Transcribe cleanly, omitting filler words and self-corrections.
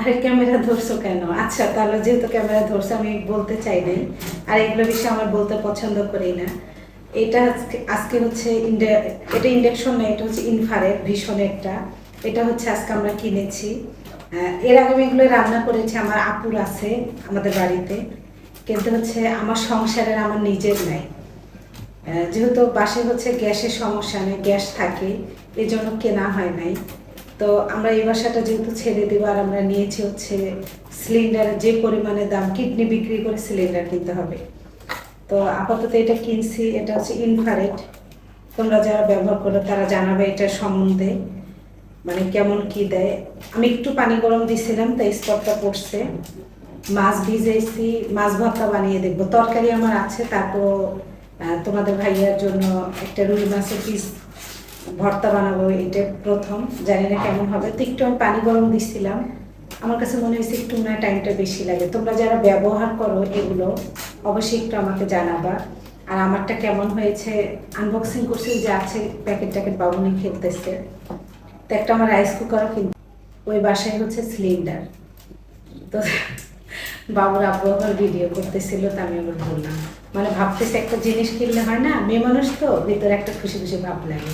আরে ক্যামেরা ধরছো কেন? আচ্ছা তাহলে যেহেতু ক্যামেরা ধরছো আমি বলতে চাই নাই, আর এগুলো বিষয়ে আমার বলতে পছন্দ করি না। এটা আজকে আজকে হচ্ছে এটা ইন্ডাকশন না, এটা হচ্ছে ইনফ্রারেড ভীষণ একটা। এটা হচ্ছে আজকে আমরা কিনেছি। এর আগে আমি এগুলো রান্না করেছি, আমার আপুর আছে আমাদের বাড়িতে, কিন্তু হচ্ছে আমার সংসারের আমার নিজের নাই। যেহেতু বাসায় হচ্ছে গ্যাসের সমস্যা নেই, গ্যাস থাকে, এই জন্য কেনা হয় নাই। তো আমরা এই বাসাটা যেহেতু ছেড়ে দেবো, আর আমরা নিয়েছি হচ্ছে সিলিন্ডারের যে পরিমাণে দাম, কিডনি বিক্রি করে সিলিন্ডার কিনতে হবে। তো আপাতত এটা কিনছি, এটা হচ্ছে ইনফ্রারেড। তোমরা যারা ব্যবহার করো তারা জানাবে এটার সম্বন্ধে, মানে কেমন কি দেয়। আমি একটু পানি গরম দিছিলাম তাই স্পটটা পড়ছে। মাছ ভিজাইছি, মাছ ভর্তা বানিয়ে দেখবো, তরকারি আমার আছে। তারপর তোমাদের ভাইয়ার জন্য একটা রুই মাছের পিস ভর্তা বানাবো, এটা প্রথম, জানি না কেমন হবে। তো একটু আমি পানি গরম দিচ্ছিলাম, আমার কাছে মনে হয়েছে একটু না টাইমটা বেশি লাগে। তোমরা যারা ব্যবহার করো এগুলো অবশ্যই একটু আমাকে জানাবা। আর আমারটা কেমন হয়েছে আনবক্সিং করছি, যে আছে প্যাকেট ট্যাকেট বাবুনি খেলতেছে। তো একটা আমার রাইস কুকারও কিন্তু ওই বাসায় হচ্ছে সিলিন্ডার। তো বাবুর আব্বু আবার ভিডিও করতেছিল, তো আমি আবার বললাম, মানে ভাবতেছি একটা জিনিস কিনলে হয় না, মেয়ে মানুষ তো ভিতরে একটা খুশি খুশি ভাব লাগে।